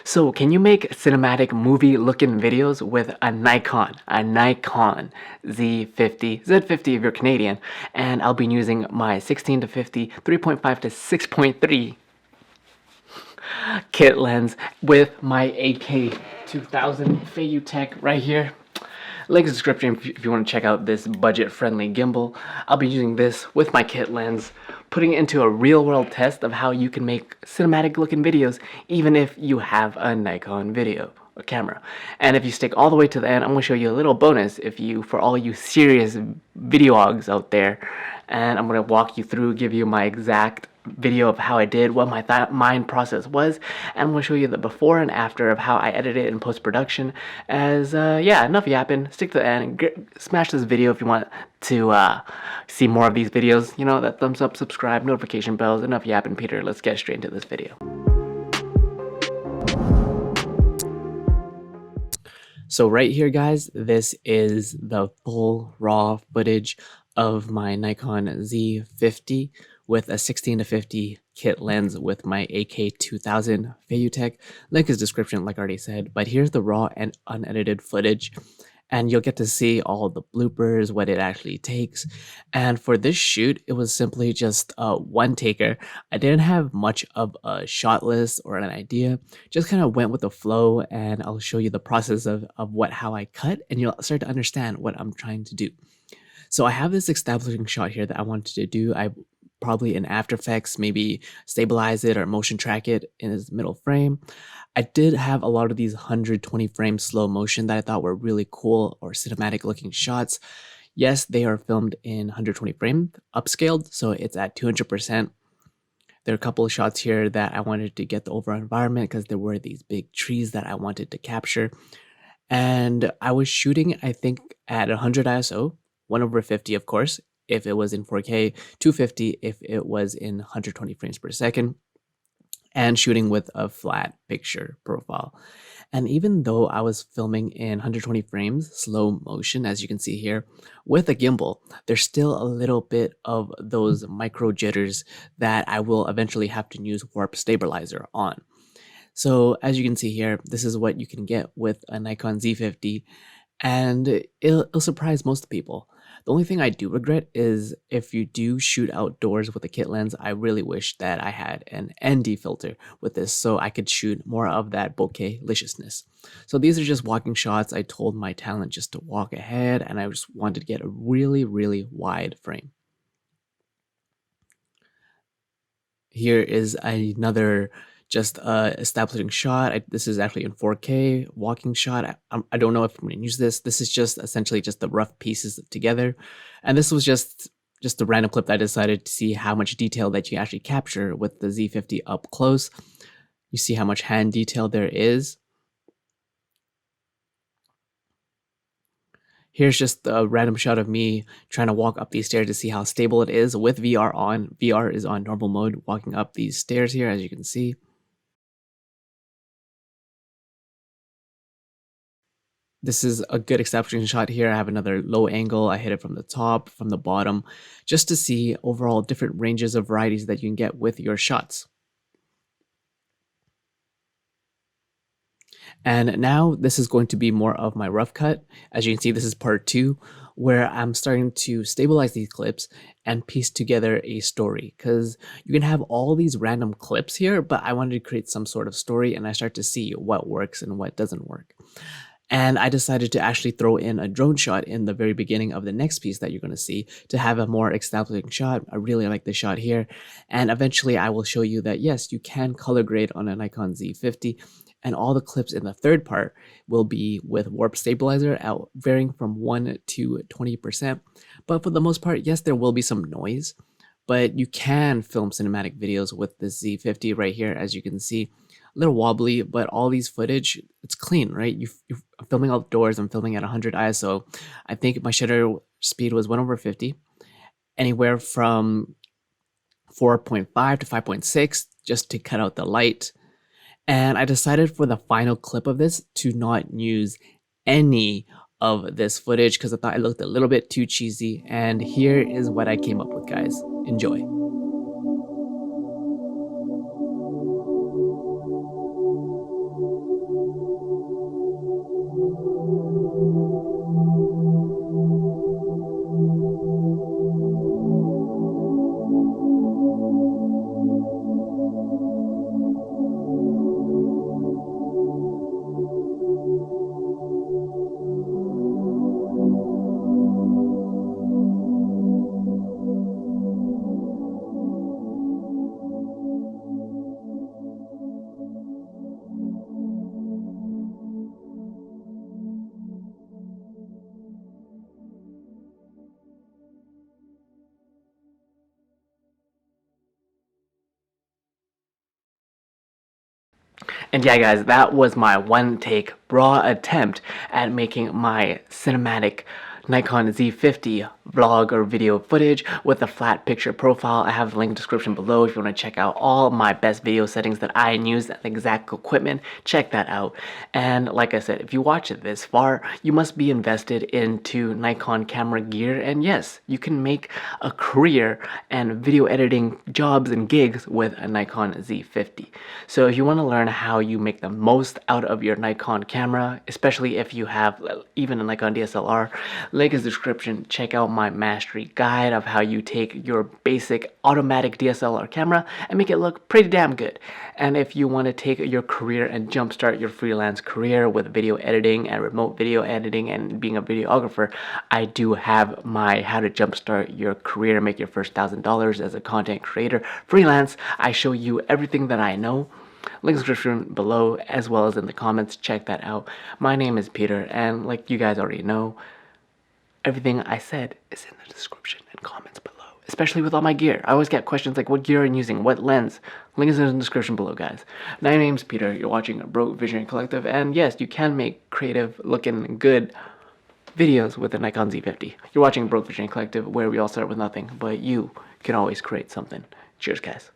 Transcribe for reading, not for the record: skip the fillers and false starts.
So, can you make cinematic movie looking videos with a Nikon Z50, Z50 if you're Canadian, and I'll be using my 16 to 50, 3.5 to 6.3 kit lens with my AK 2000 Tech right here. Link in the description if you want to check out this budget-friendly gimbal. I'll be using this with my kit lens, putting it into a real-world test of how you can make cinematic-looking videos even if you have a Nikon video or camera. And if you stick all the way to the end, I'm going to show you a little bonus for all you serious videogs out there. And I'm going to walk you through, give you my exact video of how I did, what my mind process was, and I'm going to show you the before and after of how I edited it in post-production. Yeah, enough yapping, stick to the end, and smash this video if you want to see more of these videos. You know, that thumbs up, subscribe, notification bells, enough yapping, Peter. Let's get straight into this video. So right here, guys, this is the full raw footage of my Nikon Z50 with a 16 to 50 kit lens with my AK 2000 Tech. Link is description, like I already said, but here's the raw and unedited footage. And you'll get to see all the bloopers, what it actually takes. And for this shoot, it was simply just one taker. I didn't have much of a shot list or an idea, just kind of went with the flow, and I'll show you the process of how I cut, and you'll start to understand what I'm trying to do. So I have this establishing shot here that I wanted to do. I probably in After Effects, maybe stabilize it or motion track it in its middle frame. I did have a lot of these 120 frame slow motion that I thought were really cool or cinematic looking shots. Yes, they are filmed in 120 frame, upscaled, so it's at 200%. There are a couple of shots here that I wanted to get the overall environment because there were these big trees that I wanted to capture. And I was shooting, I think, at 100 ISO, 1/50, of course, if it was in 4K, 250 if it was in 120 frames per second, and shooting with a flat picture profile. And even though I was filming in 120 frames, slow motion, as you can see here, with a gimbal, there's still a little bit of those micro jitters that I will eventually have to use warp stabilizer on. So as you can see here, this is what you can get with a Nikon Z50, and it'll surprise most people. The only thing I do regret is if you do shoot outdoors with a kit lens, I really wish that I had an ND filter with this so I could shoot more of that bokeh-liciousness. So these are just walking shots. I told my talent just to walk ahead, and I just wanted to get a really, really wide frame. Here is another just establishing shot. This is actually in 4K walking shot. I don't know if I'm going to use this. This is just essentially just the rough pieces together. And this was just a random clip that I decided to see how much detail that you actually capture with the Z50 up close. You see how much hand detail there is. Here's just a random shot of me trying to walk up these stairs to see how stable it is with VR on. VR is on normal mode, walking up these stairs here, as you can see. This is a good establishing shot here. I have another low angle. I hit it from the top, from the bottom, just to see overall different ranges of varieties that you can get with your shots. And now this is going to be more of my rough cut. As you can see, this is part 2, where I'm starting to stabilize these clips and piece together a story, because you can have all these random clips here, but I wanted to create some sort of story, and I start to see what works and what doesn't work. And I decided to actually throw in a drone shot in the very beginning of the next piece that you're going to see to have a more establishing shot. I really like this shot here. And eventually I will show you that, yes, you can color grade on a Nikon Z50. And all the clips in the third part will be with warp stabilizer out varying from 1 to 20%. But for the most part, yes, there will be some noise. But you can film cinematic videos with the Z50 right here, as you can see. A little wobbly, but all these footage, it's clean, right? You're filming outdoors. I'm filming at 100 ISO. I think my shutter speed was 1/50, anywhere from 4.5 to 5.6, just to cut out the light. And I decided for the final clip of this to not use any of this footage because I thought it looked a little bit too cheesy. And here is what I came up with, guys. Enjoy. And yeah, guys, that was my one take raw attempt at making my cinematic Nikon Z50 vlog or video footage with a flat picture profile. I have the link in the description below if you want to check out all my best video settings that I use, the exact equipment. Check that out. And like I said, if you watch it this far, you must be invested into Nikon camera gear. And yes, you can make a career and video editing jobs and gigs with a Nikon Z50. So if you want to learn how you make the most out of your Nikon camera, especially if you have even a Nikon DSLR, link is description. Check out my mastery guide of how you take your basic automatic DSLR camera and make it look pretty damn good. And if you want to take your career and jumpstart your freelance career with video editing and remote video editing and being a videographer, I do have my how to jumpstart your career, make your first $1,000 as a content creator freelance. I show you everything that I know. Link description below as well as in the comments. Check that out. My name is Peter, and like you guys already know, everything I said is in the description and comments below, especially with all my gear. I always get questions like, what gear are you using? What lens? Link is in the description below, guys. My name's Peter. You're watching Broke Visionary Collective, and yes, you can make creative looking good videos with the Nikon Z50. You're watching Broke Visionary Collective, where we all start with nothing, but you can always create something. Cheers, guys.